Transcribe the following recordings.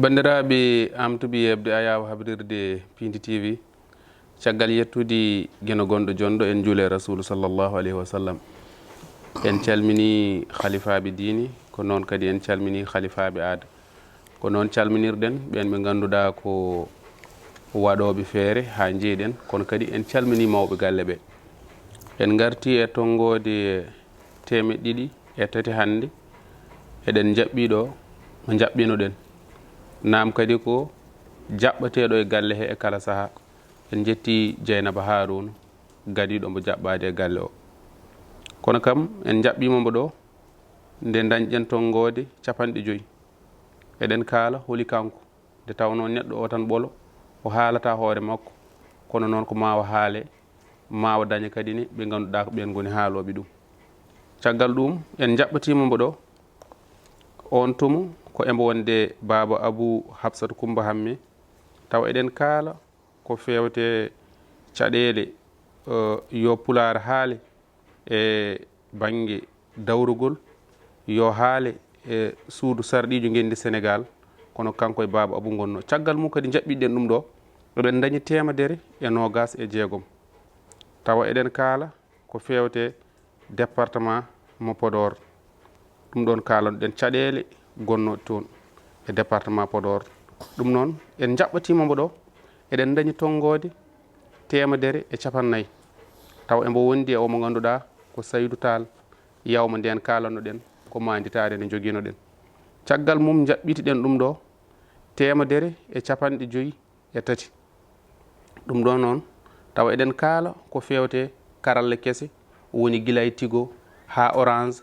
bandiraɓe amtuɓe yebde ayawa habrirde Pindi TV caggal yettude gueno gonɗo jonɗo en juule rasulu sallllahu alayhi wa sallam. En calmini khalifaɓe diini ko noon kadi en calmini khalifaɓe aada ko noon calminirɗen ɓen ɓe ganduɗa ko waɗoɓe feere ha jeeɗen kono kadi en calmini mawɓe galle ɓe. En garti e tongode temeɗɗe 2 hande eɗen jaɓɓiɗo mo jaɓɓinoɗen nam kadi ko jaɓɓateɗo e galle he e kala saaha. En jetti Dieynaba Harouna gadiɗo mo jaɓɓade e galle o kono kam en jaɓɓimomo ɗo nde dañƴen tongode 50 eɗen kaala holi kanko nde tawno neɗɗo o tan ɓolo o haalata hoore makko kono noon ko mawa haale mawa daña kadi ni ɓe ganduɗa ko ɓen goni haaloɓe ɗum. caggal ɗum en jaɓɓatimomo ɗo on tumo ko embo wonde Baba Abou Habsatou Coumba Hamme taw eɗen kaala ko fewte caɗele yo Pulaar haale e banggue dawrugol yo haale e suudu sarɗijo gendi Sénégal kono kanko e Baba Abou gonno. caggal mum kadi jaɓɓiɗen ɗum ɗo eɗen dañi 126 tawa eɗen kaala ko fewte département mo Podor ɗum ɗon kalanoɗen caɗele gonnoɗe toon e département Podor. ɗum noon en jaɓɓatimomo ɗo eɗen dañi tongode 150 taw embo wondi e omo ganduɗa ko Saydou Tall yawma nden kalannoɗen ko manditade nde joguinoɗen. caggal mum jaɓɓitiɗen ɗum ɗo 153 ɗum ɗo noon tawa eɗen kaala ko fewte karalle kese woni guilay Tigo ha Orange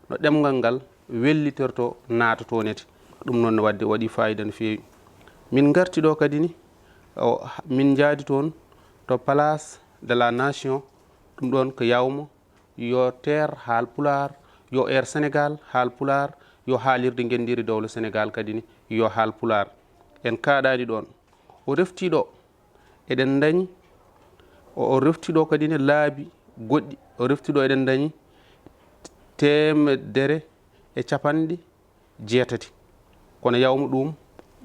no ɗemgal ngal wellitorto natatonete. ɗum noon wadde waɗi fayida no fewi. min garti ɗo kadi ni min jaadi toon to place de la nation ɗum ɗon ko yawma yo terre haal Pulaar yo air Sénégal haal Pulaar yo haalirde gendiri dowle Sénégal kadi ni yo haal Pulaar. en kaɗani ɗon o reftiɗo eɗen dañi o reftiɗo kadi ne laabi goɗɗi o reftiɗo eɗen dañi 150 kono yawma ɗum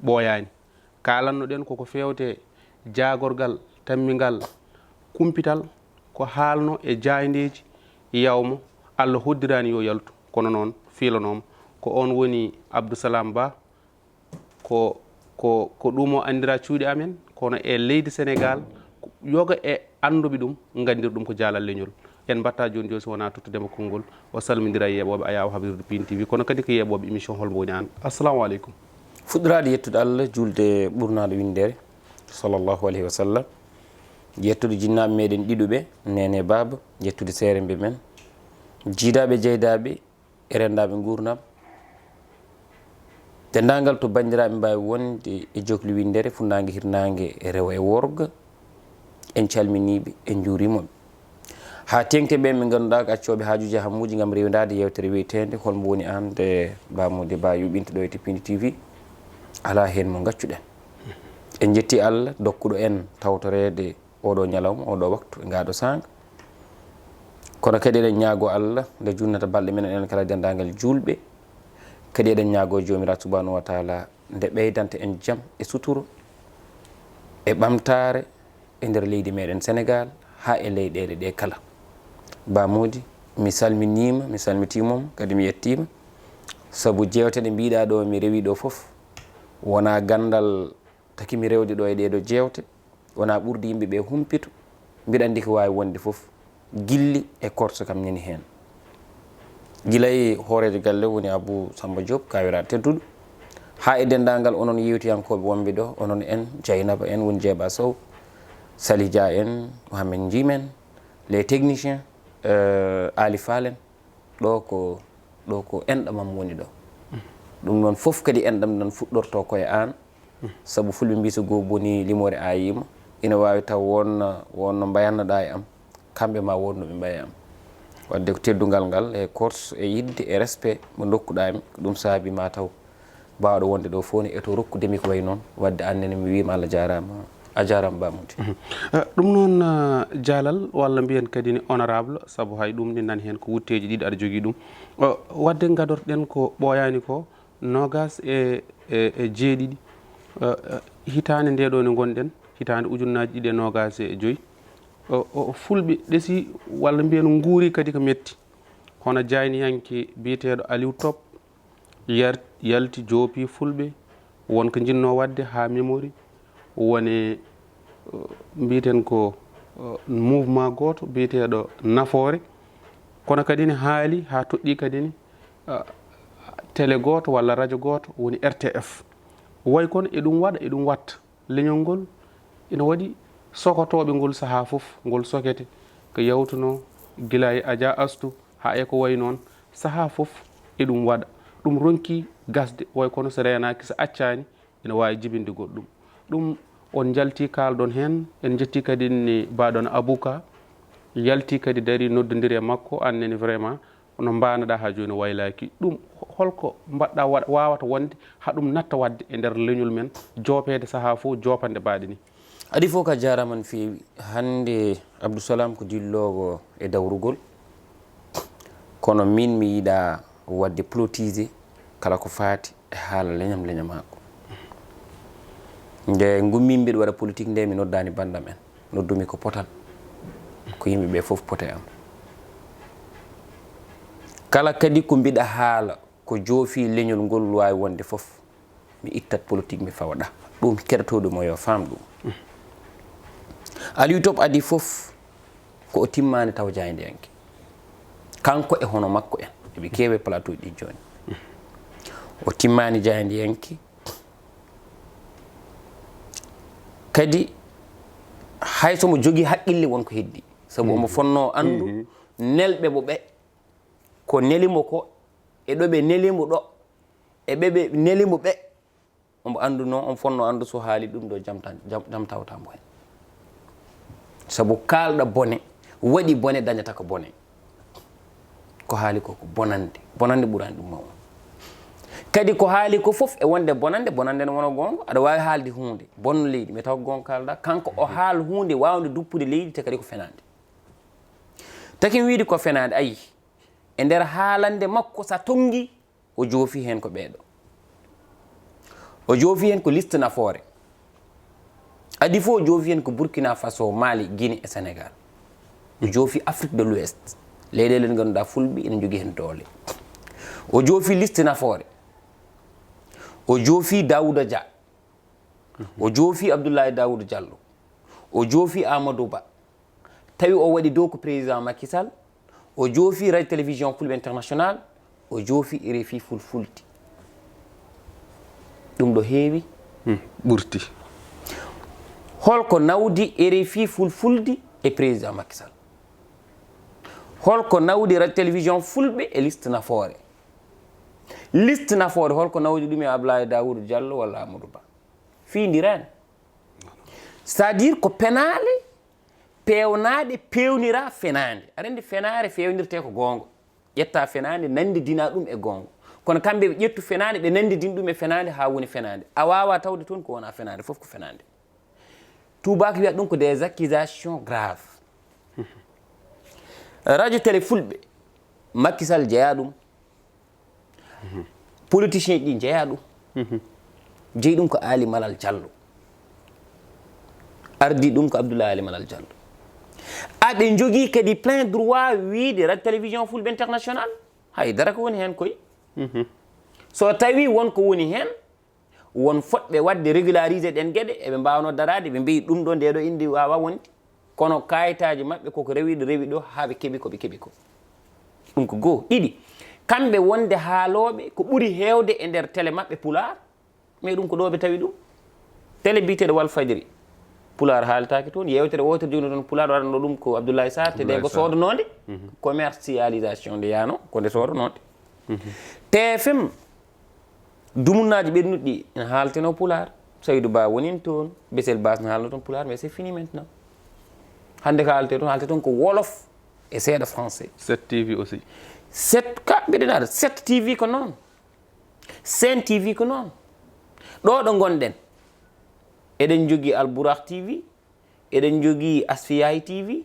ɓooyani. kalannoɗen koko fewte jagorgal tammigal kumpital ko haalno e jaydeji yawma Allah hoddirani yo yaltu kono noon filanoma ko on woni Abdousalam Ba ko ɗum o andira cuuɗi amen kono e leydi Sénégal yoga e anduɓe ɗum gandir ɗum ko Dialal Leñol. en batta joni joni so wona tottudema konngol o salmodira e yeɓoɓe Ayaw habrirde Pindi TV kono kadi ko yeɓoɓe émission holmo woni an. assalamu aleykum. fuɗɗorade yettude Allah julde ɓurnaɗo windere sallllahu alayhi wa sallam yettude jinnaɓe meɗen ɗiɗuɓe nene baba yettude seerembe men jiidaɓe jeydaɓe e rendaɓe gurnam dendagal to bandiraɓe mbawi wonde e jokli windere funnague hirnague e rewo e worgo en calminiɓe en juurimoɓe ha tengte ɓen ɓe ganduɗa ko accoɓe haajuji hammuji gam rewdade yewtere wiyetede holmo woni an de bamude ba yuɓinta ɗo e Pindi TV ala hen mo gaccuɗen. en jetti Allah dokkuɗo en tawtorede oɗo ñalawma oɗo waktu e ngaɗo sanga kono kadi eɗen ñaago Allah nde junnata balɗe men enen kala dendagal julɓe kadi eɗen ñaago jomiraɗo subhanahu wa taala nde ɓeydanta en jaam e suturo e ɓamtare e nder leydi meɗen Sénégal ha e leyɗele ɗe kala. Bamodi mi salminima mi salmitimom kadi mi yettima saabu jewteɗe mbiɗa ɗo mi rewi ɗo foof wona gandal takimi rewde ɗo e ɗeɗo jewte wona ɓurde yimɓeɓe humpito mbiɗa andi ko wawi wonde foof gilli e korso kam nani hen guilay hoorede galle woni Abou Samba Diop kawiraɗo tedduɗo ha e dendagal onon yewtiyankoɓe wonɓe ɗo onon en Dieynaba en woni Dieynaba Sow Sali Dia en Mouhamed Ndimen les techniciens Ali Falen ɗo ko enɗamam woni ɗo ɗum noon foof kadi enɗam nan fuɗɗorto koye an saabu fulɓe mbi so goho boni limore ayima ina wawi taw wonno mbayannoɗa e am kamɓe ma wonnoɓe mbaye am wadde ko teddugal ngal e course e yidde e respect mo dokkuɗami ko ɗum saabi ma taw mbawɗo wonde ɗo fo ne eto rokkudemi ko way noon wadde annene mi wima Allah jarama a jarama Bamoudy. ɗum noon Dialal walla mbiyen kadi ni honorable saabu hay ɗum ni nani hen ko wutteji ɗiɗi aɗa jogui ɗum wadde gadorɗen ko ɓooyani ko 27 hitande nde ɗo nde gonɗen hitande ujunnaji 2025 fulɓe ɗesi walla mbiyen nguuri kadi ko metti hono jayniyanke biyeteɗo Aliou Top yalti joopi fulɓe wonko jinno wadde ha mémorie wone mbiten ko mouvement goto biyeteɗo Nafoore kono kadi ne haali ha toɗɗi kadi ne télé goto walla radio goto woni RTF way kono eɗum waɗa eɗum watta leñol ngol ina waɗi sokotoɓe ngol saaha foof ngol sokete ko yawtuno gila e Adja Astou ha e ko way noon saaha foof eɗum waɗa ɗum ronki gasde way kono so renaki so accani ina wawi jibinde goɗɗum ɗum on jalti kalɗon hen en jetti kadi ni baɗon Abouka yalti kadi dari noddodiri e makko annene vraiment no mbanoɗa ha joni waylaki ɗum holko mbaɗɗa wawata wonde haɗum natta wadde e nder leñol men jopede saaha fo jopande mbaɗe ni adi fof ka jarama no fewi hande Abdousalam ko dillowo e dawrugol kono min mi yiiɗa wadde plotisé kala ko fati e haala leñamako nde gummi mbiɗa waɗa politique nde mi noddani bandam en noddumi ko potal ko yimɓeɓe foof pote am kala kadi ko mbiɗa haala ko joofi leñol ngol wawi wonde foof mi ittat politique mi fawaɗa ɗum keɗotoɗumo yo faam ɗum Aliou Top adi foof ko o timmani taw jaydiyanke kanko e hono makko en eɓe keewe plateau ɗi joni o timmani jaydiyanke kadi hay somo jogui haqqille wonko heddi saabu omo fonno andu nelɓe mo ɓe ko nelimo ko e ɗo ɓe nelimo ɗo e ɓeɓe nelimo ɓe omo andu noon on fonno andu so haali ɗum ɗo jam tawtamo hen saabu kalɗo bone waɗi bone dañata ko bone ko haali ko ko bonande ɓurani ɗum mawon kadi ko haali ko foof e wonde bonande ne wona gonga aɗa wawi haalde hunde bonno leydi mais taw gonga kalɗa kanko o haal hunde wawde duppude leydi te kadi ko fenade takin wiide ko fenade ayi e nder haalande makko sa tongi o joofi hen ko ɓeeɗo o joofi hen ko liste Nafoore adi fof o joofi hen ko Burkina Faso Mali Guinée e Sénégal o joofi Afrique de l'Ouest leyɗele ɗe ganduɗa fulɓe ina jogui hen doole o joofi liste Nafoore o joofi Daouda Dia o joofi Abdoulaye Daouda Diallo o joofi Amadou Ba tawi o waɗi dow ko président Macky Sall o joofi radio télévision fulɓe international o joofi RFI fulfulde ɗum ɗo heewi ɓurti holko nawdi RFI fulfulde e président Macky Sall holko nawdi radio télévision fulɓe e liste Nafoore holko nawdi ɗum e Abdoulaye Daouda Diallo walla Amadou Ba fiindirani c'est à dire ko penale pewnaɗe pewnira fenade aɗa andi fenare fewnirte ko gonga ƴetta fenade nandidina ɗum e gonga kono kamɓe ɓe ƴettu fenade ɓe nandidin ɗum e fenade ha woni fenade a wawa tawde toon ko wona fenade foof ko fenade tubako wiyata ɗum ko des accusations graves radio télé fulɓe Macky Sall jeeya ɗum politicien ɗi jeeya ɗum jeeyi ɗum ko Ali Malal Diallo ardi ɗum ko Abdoulaye Ali Malal Diallo aɓe jogui kadi plein droit wiide radio télévision fulɓe international haydara ko woni hen koy so tawi wonko woni hen won fotɓe wadde régularisé ɗen gueɗe eɓe mbawno darade ɓe mbi ɗum ɗo ndeɗo indi wawa wonde kono kayitaji mabɓe koko rewi ɗo ha ɓe keeɓi koɓe keeɓi ko ɗum ko goho ɗiɗi kamɓe wonde haaloɓe ko ɓuuri hewde e nder télé mabɓe pular mais ɗum ko ɗo ɓe tawi ɗum télé biteɗo Walfadjri pular haaltaki toon yewtere wotere jogno toon pular waɗanno ɗum ko Abdoulaye Sarr te nde ko sodanode commercialisation nde yano ko nde sodanode TFM dumunnaji ɓennuɗi ene haalteno pular Saydou Ba wonin toon Bessel Bass ne haalno toon pular mais c'est fini maintenant hande ko haalte toon ko wolof e seeɗa français 7 TV aussi 7 ka mbiɗenaɗa 7 TV ko noon Sen TV ko noon ɗo ɗo gonɗen eɗen jogui Albourakh TV eɗen jogui Asfiyahi TV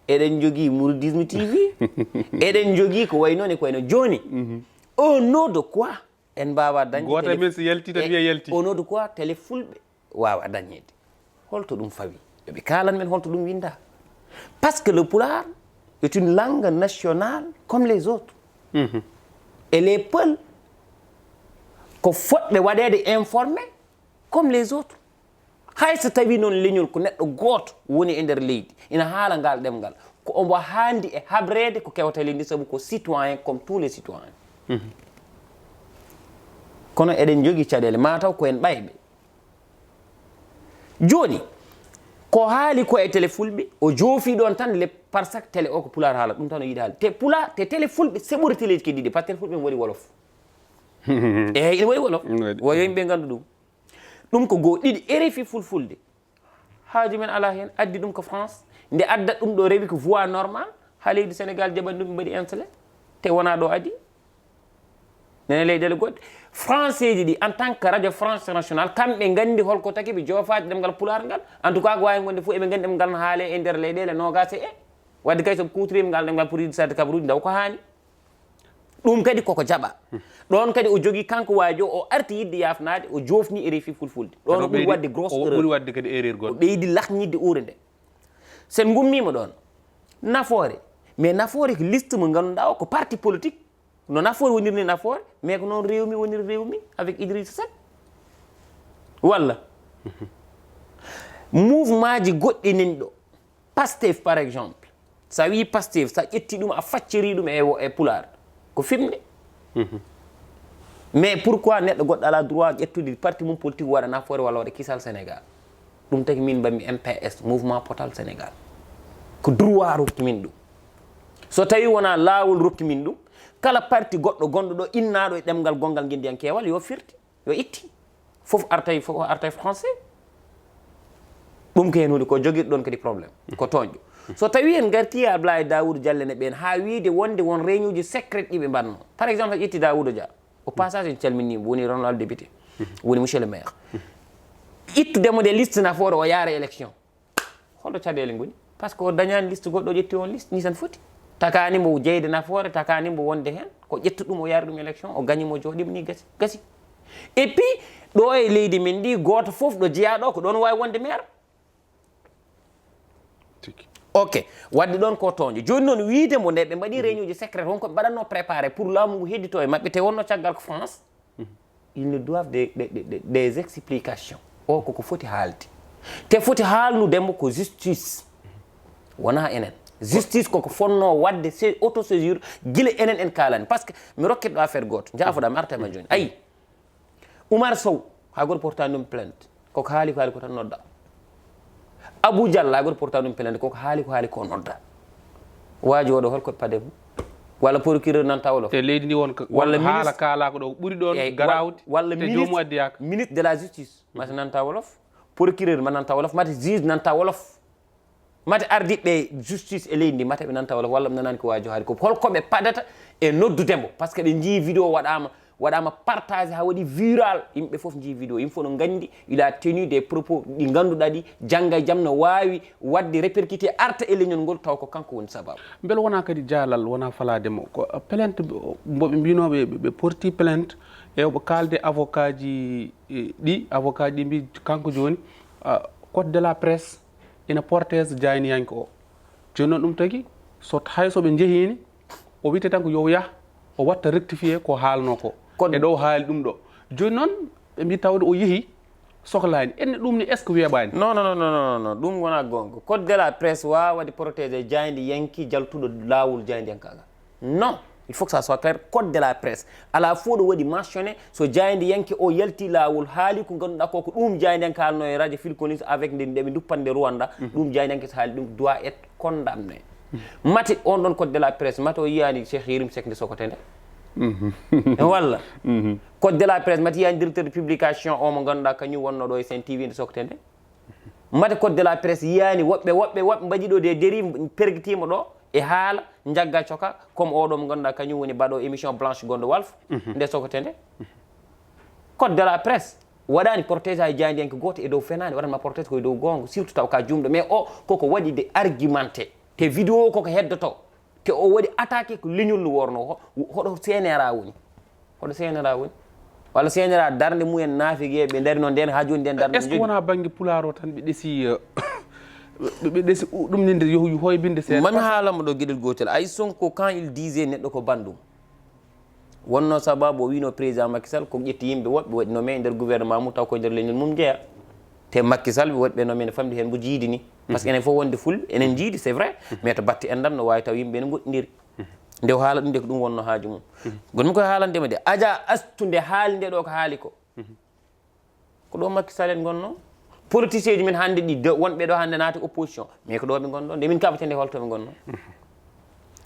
eɗen jogui Mouridisme TV eɗen jogui ko way noon e ko wayno joni au nom de quoi en mbawa dañde goto men so yalti tan wiya yalti au nom de quoi télé fulɓe wawa dañede holto ɗum fawi yoɓe kalan men holto ɗum winda parce que le pulaar est une langue nationale comme les autres et les peuls ko fotɓe waɗede informé comme les autres hay so tawi noon leñol ko neɗɗo gooto woni e nder leydi ina haala ngal ɗemgal ko omo haandi e habrede ko kewtali ndi sabu ko citoyen comme tous les citoyens kono eɗen jogii caɗeele mataw ko en ɓayɓe jooni ko haali ko e télé fulɓe o joofi ɗon tan le par ce que télé o ko pulaar haala ɗum tan o yiɗi haala te pulaar te télé fulɓe seɓori téléji keddiɗi par ce que télé fulɓe waɗi wolof eyi ine waɗi wolof wo yo yimɓe nganndu ɗum ko goo ɗiɗi RFI fulfulde haaju men ala heen addi ɗum ko France nde addat ɗum ɗo rewi ko voix normal ha leydi Sénégal jaɓani ɗum ɓe mbaɗi installé te wona ɗo addi nene leyɗele goɗɗe français ji ɗi en tant que radio France national kamɓe nganndi holko taki ɓe joofaade ɗemngal pulaar ngal en tout cas ko wawi gonde fof eɓe nganndi ɗemngal no haale e ndeer leyɗele nogase wadde kay so kuutorima ngal ɗemngal pour yiɗi sadde kabaruji daw ko haani ɗum kadi koko jaɓa ɗon kadi o jogii kanko waajo o arti yidde yafnaade o joofni RFI fulfulde ɗon o ɓuri wadde grosse erreur ɓuri wadde kadi erreur goɗɗo o ɓeydi lahnidde uure nde sen gummima ɗon nafoore mais nafoore ko liste mo ngannduɗaa o ko parti politique no nafoore wonirni nafoore mais ko noon rewmi woniri rewmi avec Idrissa Seck walla mouvement ji goɗɗi nin ɗo Pastef par exemple sa wi Pastef sa ƴetti ɗum a facciri ɗum e pulaar ko fimde mais pourquoi neɗɗo goɗɗo ala droit ƴettude parti mum politique waɗa nafoore walla waɗa kisal Sénégal ɗum tagi min mbammi MPS mouvement potal Sénégal ko droit rokki min ɗum so tawi wona laawol rokki min ɗum kala parti goɗɗo gonɗo ɗo innaɗo e ɗemgal gongal guendiyankewal yo firti yo itti fof artay français ɗum ko hen hunde ko joguirɗon kadi probléme ko toñƴo so tawi en garti Abdoulaye Daouda Diallo ne ɓen ha wiide wonde won réunion ji secrète ɗiɓe mbanno par exemple ƴetti Daouda Dia au passage en calminimo woni honorable député woni monsieur le maire ittudemo de liste nafoore o yaara élection holɗo caɗele goni par ce que o dañani liste goɗɗo o ƴetti on liste ni tan foti takanimo jeyde nafoore takanimo wonde hen ko ƴetta ɗum o yaari ɗum élection o gagnimo jooɗima ni gasi et puis ɗo e leydi men ndi goto foof ɗo jeeyaɗo ko ɗon wawi wonde maire ok wadde ɗon ko toñƴo joni noon wiidemo nde ɓe mbaɗi réunion ji secrète wonko ɓe mbaɗatno préparé pour laamu ngu heddito e maɓɓe te wonno caggal ko France ils ne doivent des explications o koko foti haalde te foti haalnudemo ko justice wona enen justice koko fonno wadde autosaisir guila enen en kalani par ce que mi rokkit ɗo affaire goto jaafoɗa mi artema joni ayi Oumar Sow ha goto portani ɗum plainte koko haali ko tan nodda Abou Diallo ha goto portani ɗum plainte koko haali ko nodda waaji oɗo holko pade mum walla procureur nanta wolof te leydi ndi won walla haala kaalako ɗo ɓuri ɗon garawde walla te jomum addiyaka ministre de la justice mate nanta wolof procureur ma nanta wolof mate juge nanta wolof mate ardiɓe justice e leydi ndi mate ɓe nanta wolof walla ɓe nanani ko waaji haali ko holkoɓe padata e noddudemo par ce que ɓe jii vidéo waɗama partagé ha waɗi viral yimɓe foof jii vidéo yimɓe fof no gandi il a tenu des propos ɗi ganduɗa ɗi jangga e jaam no wawi wadde répercuté arta e leñol ngol taw ko kanko woni sababu beele wona kadi jaalal wona falademo ko plainte mboɓe mbinoɓe ɓe porti plainte e ɓe kalde avocat ji ɗi avocat ɗi mbi kanko joni code de la presse ina portese jayniyanke o joni noon ɗum tagui hay soɓe jeehini o wiyete tan ko yo yah o watta rectifié ko haalno ko e ɗo haali ɗum ɗo joni noon ɓe mbi tawde o yeehi sohlani enne ɗum ni est ce que weeɓani non ɗum wona gonga code de la presse wawa waɗi protégé jaydi yanki jaltuɗo lawol jaydi yankaga non il faut que ça soit clair code de la presse ala fo ɗo waɗi mentionné so jaydi yanki o yalti lawol haali ko ganduɗa koko ɗum jaydi yanki haalno e radio Philconis avec ndeɓe duppande Rwanda ɗum jaydi yanki so haali ɗum doit être condamné mate on ɗon code de la presse mate o yiyani Cheikh Yérim Seck nde Sokotende walla code de la presse mate yiyani directeur de publication o mo ganduɗa kañum wonno ɗo e Sen TV nde Sokotende mate code de la presse yiyani woɓɓe mbaɗi ɗo des dérive perguitima ɗo e haala jagga coka comme oɗo mo ganduɗa kañum woni baɗo émission blanche gonɗo Walf nde Sokotende code de la presse waɗani protégé e jaydiyanke goto e dow fenani waɗanma protégé koye dow gonga surtout taw ka jumɗo mais o koko waɗi de argumenté te vidéo koko heddoto te o waɗi attaqué ko leñol no worno hoɗo CNRA woni walla señora darde mumen naafigue ɓe dari noon nden ha joni nden darde est ce que wona banggue pulaar o tan ɓe ɗeesi ɓe ɗeesi ɗumninde hoybinde seeɗa mami haalamo ɗo gueɗel gotel ay Sonko quand il disait neɗɗo ko bandum wonno sababu o wino président Macky Sall ko ƴetti yimɓe woɓɓe waɗi nommé e nder gouvernement mum taw koye nder leñol mum jeeya te Macky Sall ɓe waɗi ɓe nommé ne famɗi hen mo jiidi ni par ce que enen fof wonde fulɓe enen jiidi c'est vrai mais to batte endam no wawi taw yimɓe ne goɗɗodiri nde o haala ɗum de ko ɗum wonno haaju mum gonmi koye haalandema de Adja Astou nde haali nde ɗo ko haali ko ɗo Macky Sall en gonno politicien ji men hannde ɗi wonɓe ɗo hannde naati opposition mais ko ɗo ɓe gonɗo nde min kaɓatende holtoɓe gonno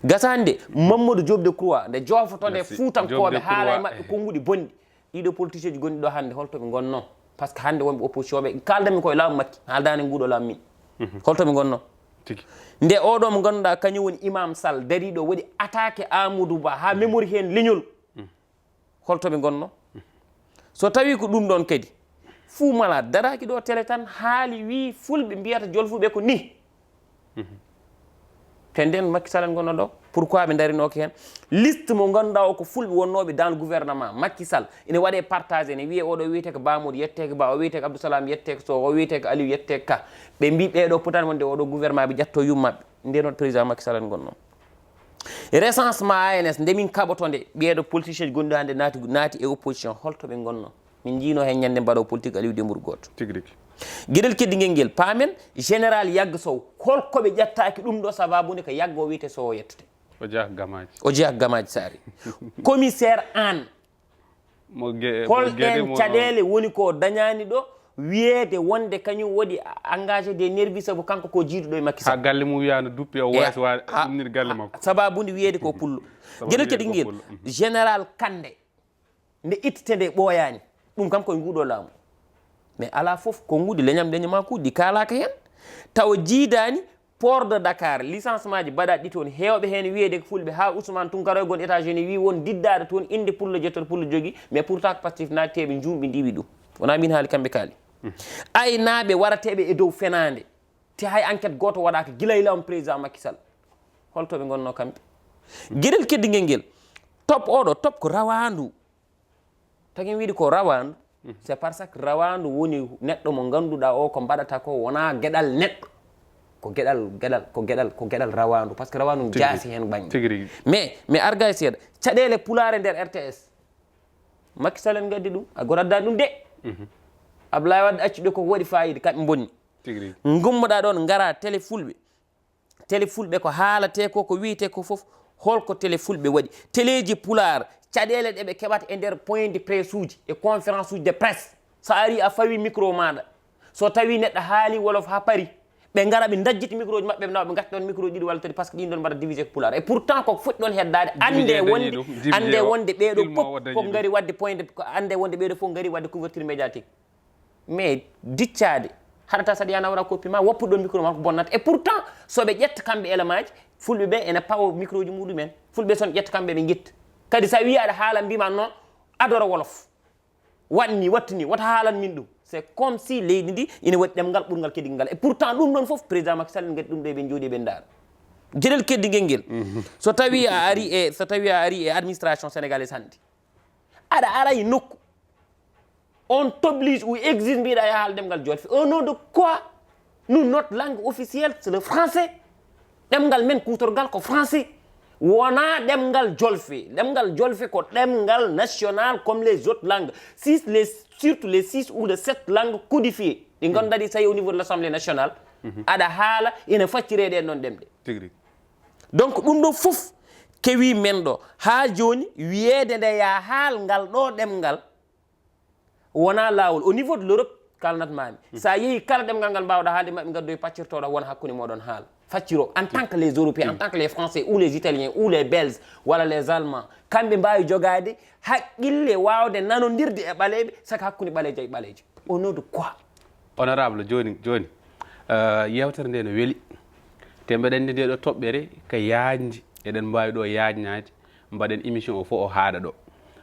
gasande Mamadou Diop Decroix nde jofoto nde fuutankoɓe haala e maɓɓe konnguɗi bonɗi ɗiɗo politicien ji gonɗi ɗo hannde holtoɓe gonno par ce que hannde wonɓe opposition ɓe kaldanmi koye laamu Macky haaldani nguuɗo laamu min holtoɓe gonno nde oɗo mo ganduɗa kañum woni Imam Sall dariɗo waɗi attaqué Amadou Ba ha mémoire hen leñol holtoɓe gonno so tawi ko ɗum ɗon kadi fuu mala daraki ɗo télé tan haali wi fulɓe mbiyata jolfuɓe ko ni te nden Macky Sall en gonno ɗo pourquoi ɓe darinoke hen liste mo ganduɗa o ko fulɓe wonnoɓe dans le gouvernement Macky Sall ene waɗe partagé ne wiye oɗo wiyete ko Bamoudou yetteke Ba o wiyete ko Abdoussalam yetteke Sow o wiyete ko Aliou yetteke Ka ɓe mbi ɓeɗo potani wonde oɗo gouvernement ɓe ƴatto yummaɓe nden on président Macky Sall en gonno recensement ANS nde min kaɓoto nde ɓeɗo politicien ji gonɗi hande naati e opposition holtoɓe gonno min jiino hen ñande mbaɗo politique Aliou Dembourou Goto gueɗel keddigel ngel paamen général Yagga Sow holkoɓe ƴettaki ɗum ɗo sababude ko Yagga o wiyete Sow o yettete o jeeya gamaji Sari commissaire Anne hol en caɗele woni ko dañani ɗo wiyede wonde kañum waɗi engagé des nervis sabu kanko ko jiiduɗo e Macky Sall ha galle mum wiyano duppi o wasi wa ɗumnir galle makko sababude wiyede ko pullo gueɗel keddigel ngel général Kandé nde ittete nde ɓooyani ɗum kam koye nguuɗo laamu mais ala fof ko nguudi leñam leñama kuuɗi kalaka hen tawa jiidani port de Dakar licencement ji mbaɗa ɗi toon hewɓe hen wiyede ko fulɓe ha Ousmane Tounkara gon États-Unis wi won diddaɗo toon inde pullo jettoto pullo jogui mais pourtant ko Pastef natteɓe jumɓe ndiwi ɗum wona min haali kamɓe kaali aynaɓe warateɓe e dow fenade te hay enquête goto waɗaka guila e lawam président Macky Sall holtoɓe gonno kamɓe gueɗel keddigel ngel top oɗo top ko rawandu tagui wiide ko rawandu c'est par ce que rawandu woni neɗɗo mo ganduɗa o ko mbaɗata ko wona gueɗal neɗɗo ko gueɗal rawandu par ce que rawandu jaasi hen ɓanggue mais arga e seeɗa caɗele pulare nder RTS Macky Sall en gaddi ɗum a goraddani ɗum de Abdoulaye Wade accuɗe koko waɗi fayida kamɓe bonni gummoɗa ɗon gara télé fulɓe ko haalate ko wiyete ko foof holko télé fulɓe waɗi téléji pular caɗele ɗeɓe keɓata e nder point de presse uji e conférence uji de presse so ari a fawi micro maɗa so tawi neɗɗo haali wolof ha paari ɓe gara ɓe dajjiti micro ji maɓɓe nawa ɓe gatti ɗon micro ɗiɗi walla tati par ce que ɗin ɗon mbaɗa divisé ko pular et pourtant koko fuɗɗi ɗon heddade ande wonde ɓeɗo pop ko gari wadde point de ande wonde ɓeɗo fof gari wadde couverture médiatique mais diccade haɗata saɗa yana wara copie ma woppuɗo ɗon micro ma ko bonnata et pourtant soɓe ƴetta kamɓe élément ji fulɓe ɓe ene pawo micro ji muɗumen fulɓe son ƴetta kamɓe ɓe guitta kadi sa wi aɗa haala mbima noon adora wolof waɗni wattini wata haalan min ɗum c'est comme si leydi ndi ina waɗi ɗemngal ɓurgal keddigel ngal et pourtant ɗum ɗon foof président Macky Sall en gaɗi ɗum ɗo ɓe jooɗi ɓe ndaara gueɗel keddigel ngel so tawi a ari e administration sénégalaise hannde aɗa ara e nokku on t'oblige ou exige mbiɗa ya haala ɗemngal jolfe au nom de quoi nous notre langue officielle c'est le français ɗemngal men kutorgal ko français wona ɗemngal jolfe ko ɗemngal national comme les autres langues surtout les 6 ou les 7 langues codifiées ɗi ganduɗa tawi au niveau de l'Assemblée nationale aɗa haala ina faccirede en noon ɗemɗe donc ɗum ɗo fof kewi men ɗo ha joni wiyede nde ya haal ngal ɗo ɗemngal wona lawol au niveau de l'Europe kalnat mami sa yeehi kala ɗemngal ngal mbawɗa haalde maɓe gaddoy paccirtoɗo wona hakkude moɗon haala facciro en tant que les Européens en tant que les Français ou les Italiens ou les Belges walla les Allemands kamɓe mbawi jogade haqqille wawde nanodirde e ɓaleɓe saka hakkude ɓalejo e ɓalejo au nom de quoi honorable joni yewtere nde no weeli te mbeɗen ndi nde ɗo toɓɓere ko yajdi eɗen mbawi ɗo yajnade mbaɗen émission o fof o haaɗa ɗo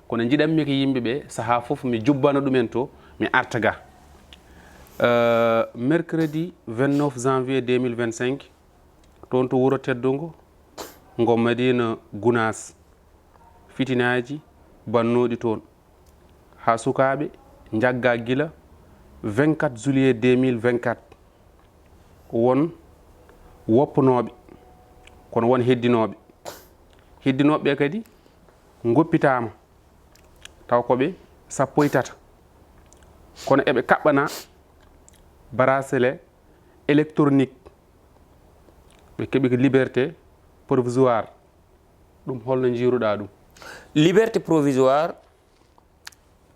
kono jiɗanmi ko yimɓeɓe saaha foof mi jubbano ɗumen to mi arta ga mercredi 29 janvier 2025 toon to wuro teddungo ngo Madina Gounass fitinaji bannoɗi toon ha sukaɓe jagga gila 24 juillet 2024 won woppunoɓe kono won heddinoɓe kadi goppitama taw koɓe 13 kono eɓe kaɓɓana bracelet électronique ɓe keeɓi ko liberté provisoire ɗum holno jiiruɗa ɗum? liberté provisoire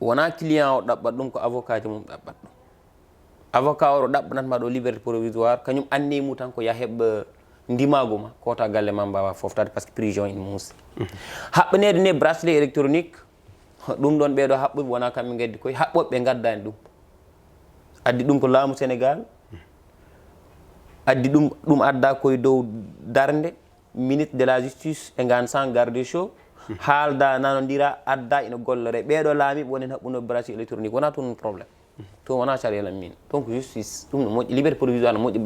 wona client o ɗaɓɓat ɗum ko avocat ji mum ɗaɓɓat ɗum. avocat o ɗo ɗaɓɓanatma ɗo liberté provisoire kañum annimo tan ko ya heɓ ndimago ma kota galle ma mbawa foftade par ce que prison ine muusi. haɓɓanede nde bracelet électronique ɗum ɗon ɓeɗo haɓɓuɓe wona kamɓe gaddi koye haɓɓoɓe ɓe gaddani ɗum addi ɗum ko laamu Sénégal addi ɗum adda koye dow darde ministre de la justice e gan sans garde chaud haalda nanodira adda ina gollore ɓeɗo laamiɓe wonen haɓɓuno bracelet électronique wona toon probléme to wona caɗele min donc justice ɗum no moƴƴi liberté provisoire no moƴƴi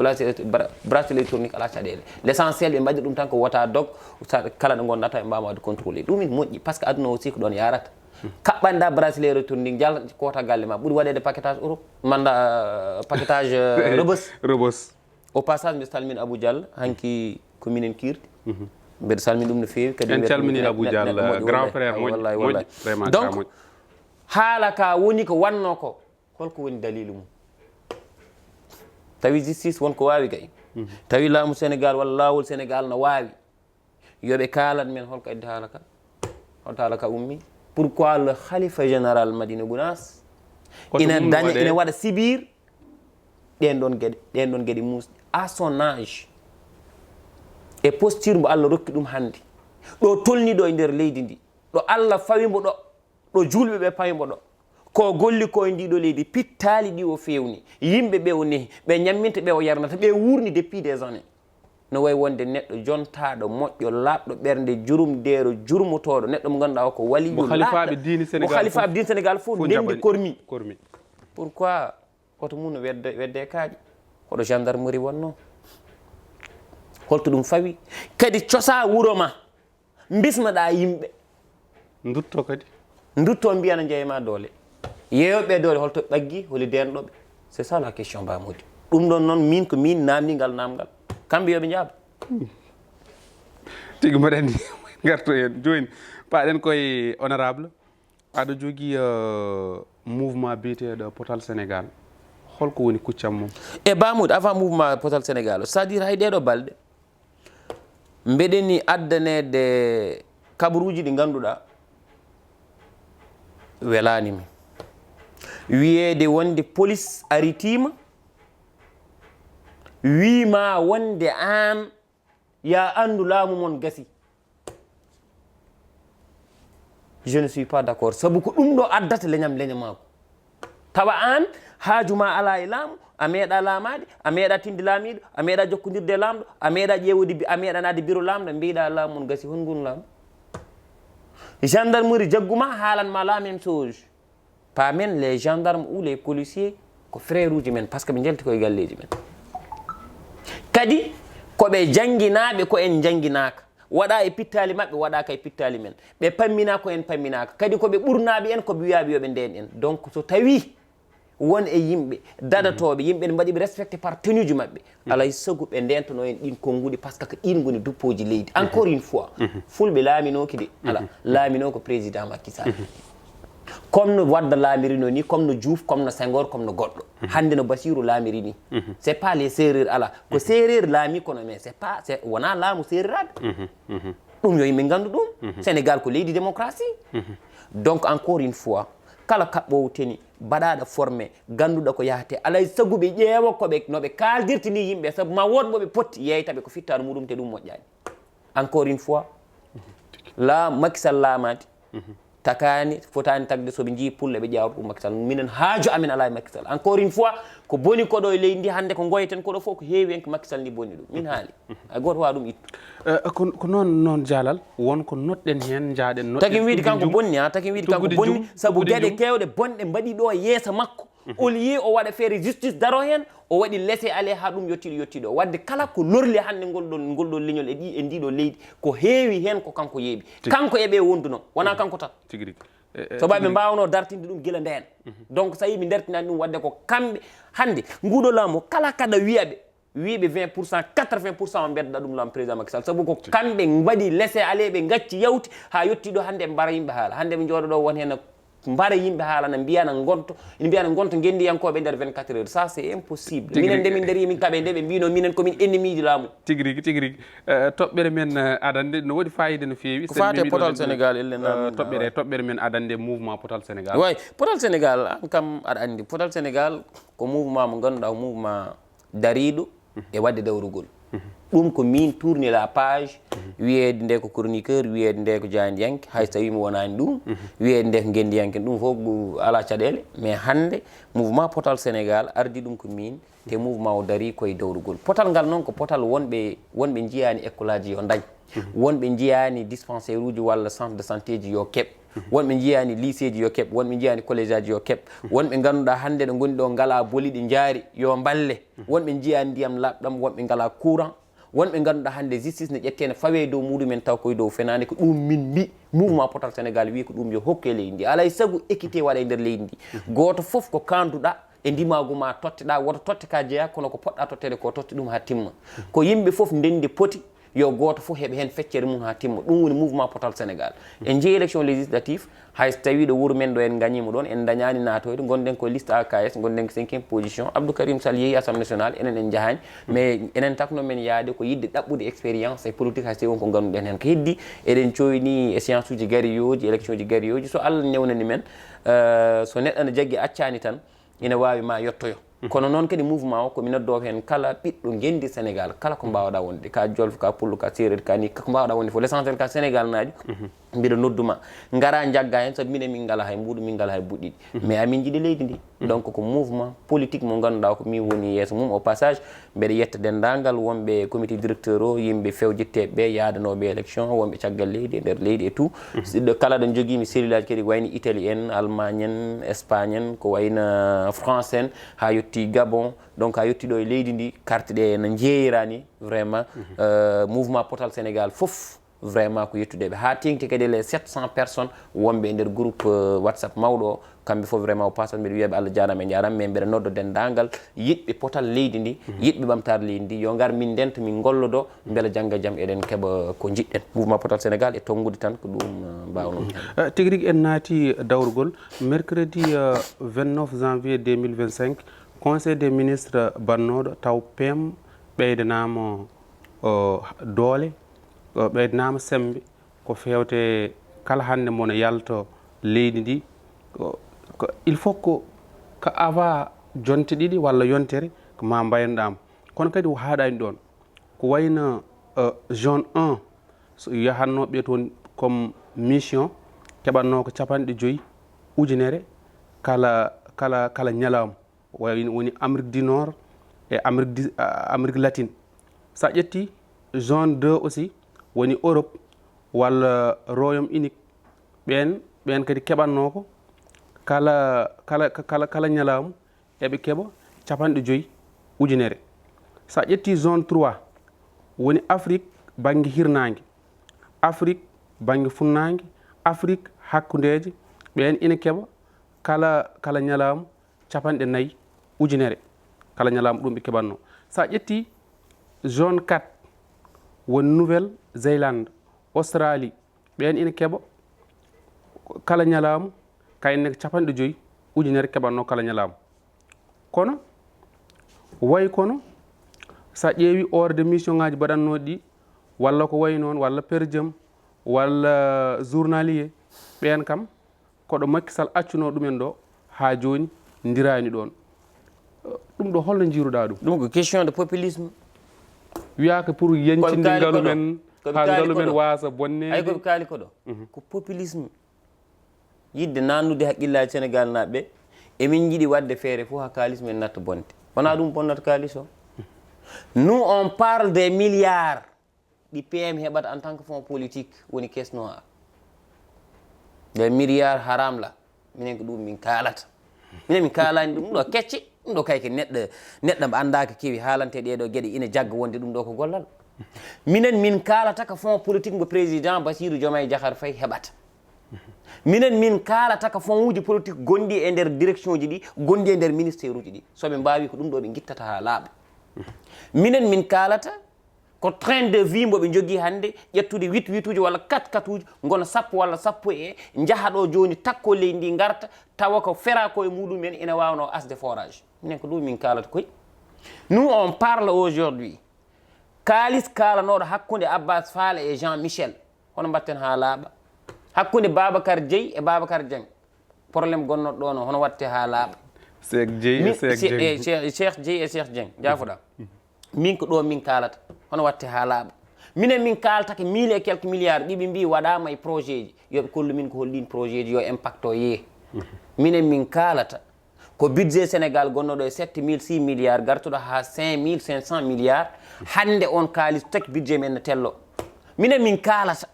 bracelet électronique ala caɗele l' essentiel ɓe mbaɗi ɗum tan ko wota dog kala ɗo gonɗa taw ɓe mbawade contrôlé ɗum ine moƴƴi par ce que aduna o aussi ko ɗon yarata kaɓɓanɗa bracelet électronique jalla kota galle ma ɓuuri waɗede paquetage Europe manda paquetage Rebus au passage mbiɗa salmina Abou Diallo hanki ko minen kirti mbeɗa salmini ɗum no fewi kadi en calmini Abou Diallo grand frère moƴƴi vraiment donc haala ka woni ko wanno ko holko woni dalilu mum tawi justice wonko wawi kay tawi laamu Sénégal walla laawol Sénégal no wawi yoɓe kalan men holko addi haala ka holto haala ka ummi pourquoi le khalifa général Madina Gounass ina daña ina waɗa sibir ɗen ɗon gueɗe musɗe à son âge e posture mo Allah rokki ɗum hannde ɗo tolniɗo e nder leydi ndi ɗo Allah fawimo ɗo julɓe ɓe pawimo ɗo ko golli ko e ndiɗo leydi pittali ɗi o fewni yimɓe ɓe o nehi ɓe ñamminta ɓe o yarnata ɓe wurni depuis des années no wayi wonde neɗɗo jontaɗo moƴƴo laɓɗo ɓernde jurumdero jurmotoɗo neɗɗo mo ganduɗa o ko waliyo khalifaɓe dine Sénégal fof ndendi kormi pourquoi oto mum no wedde kaaƴi hoɗo gendarmerie wonno holto ɗum fawi kadi cosa wuro ma bismaɗa yimɓe dutto mbiyana jeeyama doole yeeyoɓe doole holto ɓaggi holi denɗoɓe c'est ça la question mbamodi ɗum ɗon noon min ko min namdigal namgal kamɓe yoɓe jaaba tigi mbaɗa andi garto hen joni paɗen koye honorable aɗa jogui mouvement biyeteɗo Potal Sénégal holko woni kuccam mum e Bamoudi avant mouvement Potal Sénégal c'est à dire hay ɗeɗo balɗe mbeɗeni addanede kabaruji ɗi ganduɗa welanimi wiyede wonde police aritima wima wonde an ya andu laamu mon gasi je ne suis pas d'accord sabu ko ɗum ɗo addata leñamako tawa an haajuma ala e laamu a meeɗa laamade a meeɗa tinde laamiɗo a meeɗa jokkodirde e laamɗo a meeɗa ƴewde a meeɗanade bureau laamɗo mbiɗa laamu mon gasi hon ngun laamu gendarmerie jagguma haalanma la même chose pas men les gendarmes ou les policiers ko frère uji men par ce que ɓe jalti koye galleji men kadi koɓe jangguinaɓe ko en jangguinaka waɗa e pittali mabɓe waɗaka e pittali men ɓe pammina ko en pamminaka kadi koɓe ɓurnaɓe en koɓe wiyaɓe yoɓe nden en donc so tawi won e yimɓe dadatoɓe yimɓe ne mbaɗiɓe respecté par tenue ji mabɓe alay saago ɓe ndentano en ɗin konngudi par ce que ko ɗin goni duppoji leydi encore une fois fulɓe laaminoki de ala laamino ko président Macky Sall comme no Wadda laamirino ni comme no Diouf comme no Senghor comme no goɗɗo hande no Bassirou laamiri ni c'est pas les séréer ala ko séréer laami kono mais c'est pas wona laamu sériraɓe ɗum yo yimɓe gandu ɗum Sénégal ko leydi démocratie donc encore une fois kala kaɓɓowo teni baɗaɗo formé ganduɗa ko yahate alay saago ɓe ƴeewa koɓe noɓe kaldirta ni yimɓe saabu ma wood moɓe potti yeytaɓe ko fittano muɗum te ɗum moƴƴani encore une fois la Macky Sall laamade takani fotani tagde soɓe jii pulle ɓe ƴawta ɗum Macky Sall minen haaju amen ala e Macky Sall encore une fois ko boni koɗo e leydi ndi hande ko goyeten koɗo fof ko heewi en ko Macky Sall ni bonni ɗum min haali hay goto wawa ɗum ittu ko noon Jalal wonko notɗen hen jaaɗen tagui wiide kanko bonni ha tagui wiide kanko bonni saabu gueɗe kewɗe bonɗe mbaɗi ɗo yeeso makko au lieu o waɗa feere justice daro hen o waɗi laissé aller ha ɗum yettiɗo o wadde kala ko lorli hande ngol ɗon leñol e ndiɗo leydi ko heewi hen ko kanko yeeɓi kanko eɓe wonduno wona kanko tan tigui rigui sobaɓe mbawno dartinde ɗum gila nden donc so yimi dartinani ɗum wadde ko kamɓe hande nguɗo laamu kala kada wiyaɓe wiiɓe 20% 80% o bedda ɗum laamu président Macky Sall sabu ko kamɓe waɗi laissé aller ɓe gacci yawti ha yetti ɗo hande ɓe mbara yimɓe haala hande ɓe jooɗo ɗo won hen mbara yimɓe haala na mbiyana gonto ina mbiyana gonto gendiyankoɓe nder 24 heures ça c'est impossible minen nde min daari min kaɓe nde ɓe mbino minen komin ennemi ji laamu tigui rigui toɓɓere men adande no waɗi fayida no fewi ko fate Potal Sénégal toɓɓere men adande mouvement Potal Sénégal way Potal Sénégal an kam aɗa andi Potal Sénégal ko mouvement mo ganduɗa ko mouvement dariɗo e wadde dawrugol ɗum ko min tourner la page wiyede nde ko chroniqueur wiyede nde ko jandiyanke hay so tawi mi wonani ɗum wiyede nde ko gendiyanke ɗum fof ala caɗele mais hande mouvement Potal Sénégal ardi ɗum ko min te mouvement o dari koye dawrugol potal ngal noon ko potal wonɓe jiyani école aji yo dañ wonɓe jiyani dispensaire uji walla centre de santé ji yo keɓ wonɓe jiyani lycée ji yo keɓ wonɓe jiyani collége aji yo keɓ wonɓe ganduɗa hande ɗo goni ɗo ngala boliɗi jaari yo balle wonɓe jiyani ndiyam labɗam wonɓe ngala courant wonɓe ganduɗa hande justice ne ƴette ne fawe dow muɗumen taw koye dow fenade ko ɗum min mbi mouvement Potal Sénégal wi ko ɗum yo hokke leydi ndi alay saago équité waɗa e nder leydi ndi goto foof ko kanduɗa e ndimagu ma totteɗa woto totte ka jeeya kono ko poɗɗa tottede ko totte ɗum ha timma ko yimɓe foof ndendi poti yo goto fof heeɓe hen feccere mum ha timma ɗum woni mouvement Potal Sénégal en jeeyi élection législative hay so tawi ɗo wuuro men ɗo en gagnimo ɗon en dañani natoyde gonɗen ko liste AKS gonɗen ko 5e position Abdou Karim Sall yeehi assemblée nationale enen en jahani mais enen takno men yaade ko yidde ɗaɓɓude expérience e politique hay so tawi wonko ganduɗen hen ko heddi eɗen coyni échéance uji gariyoji élection ji gariyoji so Allah newnani men so neɗɗo ne jaggui accani tan ina wawi ma yettoyo kono noon kadi mouvement o komi noddo hen kala ɓiɗɗo gendi Sénégal kala ko mbawɗa wonde ka jolfo ka pullo ka séréer ka ni ko mbawɗa wonde fof l' essentiel ka Sénégal naaji mbiɗa nodduma gara jagga hen saabu minen min ngala hay mbuɗu min ngala hay buɗɗiɗi mais amin jiiɗi leydi ndi donc ko mouvement politique mo ganduɗa ko min woni yeeso mum au passage mbeɗa yetta dendagal wonɓe comité directeur o yimɓe fewjitteɓe yadanoɓe élection wonɓe caggal leydi e nder leydi et tout kala ɗo joguimi cellule aji kadi ko wayno Italie en Allemagne en Espagne en ko wayno France en ha yetti Gabon donc ha yetti ɗo e leydi ndi carte ɗe no jeeyirani vraiment mouvement Potal Sénégal foof vraiment ko yettudeɓe ha tengti kadi les 700 personnes wonɓe e nder groupe WhatsApp mawɗo o kamɓe fof vraiment o passat mbiɗa wiyaɓe Allah jarama e jarama mais mbeɗa noddo dendagal yiɗɓe potal leydi ndi yiɗɓe ɓamtare leydi ndi yo gar min ndenta min gollodo beela jangga jaam eɗen keeɓa ko jiɗɗen mouvement Potal Sénégal e tongude tan ko ɗum mbawno tigui rigui en naati dawrugol mercredi 29 janvier 2025 conseil des ministres bannoɗo taw PM ɓeydanama doole ɓeydanama sembe ko fewte kala hande mono yalto leydi ndi il faut ko ava jonte ɗiɗi walla yontere ko ma mbaynoɗama kono kadi haɗani ɗon ko wayno zone 1 so yahannoɓe toon comme mission keɓanno ko 50 ujunere kala ñalawma woni Amérique du Nord et Amérique latine sa ƴetti zone 2 aussi woni Europe walla Royaume Uni ɓen kadi keɓanno ko kala ñalawma eɓe keeɓa 50 ujunere sa ƴetti zone 3 woni Afrique banggue hirnangue Afrique banggue funnague Afrique hakkudeje ɓen ina keeɓa kala ñalawma 40 ujunere kala ñalawma ɗum ɓe keɓanno sa ƴetti zone 4 woni Nouvelle Zélande Australie ɓen ina keeɓa kala ñalawma kayenne ko 50 ujunere keɓanno kala ñalawma kono way kono sa ƴeewi ordre de mission ngaji mbaɗannoɗi ɗi walla ko way noon walla per diem walla journalier ɓen kam koɗo Macky Sall accuno ɗumen ɗo ha joni dirani ɗon ɗum ɗo holno jiruɗa ɗum ko question de populisme wiyaka pour yencinde ngalu men ha ngalu men wasa bonnede ay koɓe kaali ko ɗo ko populisme yidde nannude haqqillaji Sénégal naɓɓe emin jiiɗi wadde feere fof ha kalis men natta bonde wona ɗum bonnata kalis o nous on parle des milliards ɗi PM heɓata en tant que fonds politique woni caisse noire des milliards haram la minen ko ɗum min kalata minen min kalani ɗum ɗo kecce ɗum ɗo kayke neɗɗo mo andaka kewi haalante ɗeɗo gueɗe ina jagga wonde ɗum ɗo ko gollal minen min kalata ko fonds politique mo président Bassirou Diomaye Diakhar Faye heɓata minen min kalata ka fond uji politique gondi e nder direction ji ɗi gondi e nder ministére uji ɗi soɓe mbawi ko ɗum ɗo ɓe guittata ha laaɓa minen min kalata ko train de vie mbo ɓe jogui hande ƴettude 8 uji walla 4 uji gona sappo walla sappo e jaaha ɗo joni takko leydi ndi garta tawa ko fera koye muɗumen ina wawno asde forage minen ko ɗum min kalata koy nous on parle aujourd'hui kalis kalanoɗo hakkude Abbas Fall et Jean Michel hono mbatten ha laaɓa hakkude Babacar Dieye e Babacar Dieng probléme gonnoɗo ɗo no hono watte ha laaɓa Cheikh Dieye e Cheikh Dieng jafoɗa min ko ɗo min kalata hono watte ha laaɓa minen min kaltake 1000 et quelques milliards ɗiɓe mbi waɗama e projet ji yoɓe kollu min ko hollin projet ji yo impact o yee minen min kalata ko budget Sénégal gonnoɗo e 7000 6 milliards gartuɗo ha 5500 milliards hande on kalis taki budget men ne tello minen min kalata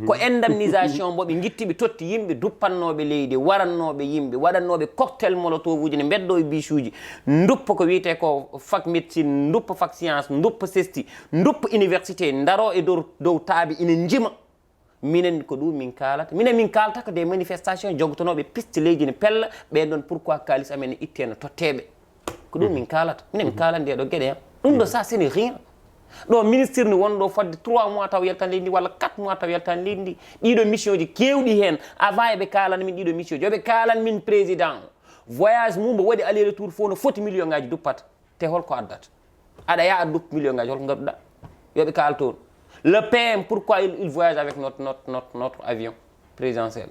ko indemnisation mbo ɓe guittiɓe totti yimɓe duppannoɓe leydi warannoɓe yimɓe waɗannoɓe cocktail molotov uji ne beddo e bichuji duppa ko wiyete ko fac médecine duppa fac science duppa sesti duppa université daro e dow taabi ina jima minen ko ɗum min kalata minen min kalata ko des manifestations jogtonoɓe piste leydi ne pella ɓen ɗon pourquoi kalis amen ne itte no totteɓe ko ɗum min kalata minen min kala nde ɗo gueɗe hen ɗum ɗo ça ce n'est rien ɗo ministre ni wonɗo fodde 3 mois taw yaltan leydi ndi walla 4 mois taw yaltan leydi ndi ɗiɗo mission ji kewɗi hen avant eɓe kalana min ɗiɗo mission ji yoɓe kalan min président voyage mum mbo waɗi aller retour fof no foti million ngaji duppata te holko addata aɗa yaa duppa million ngaji holko gadduɗa yoɓe kal toon le PM pourquoi il voyage avec notre avion présidentiel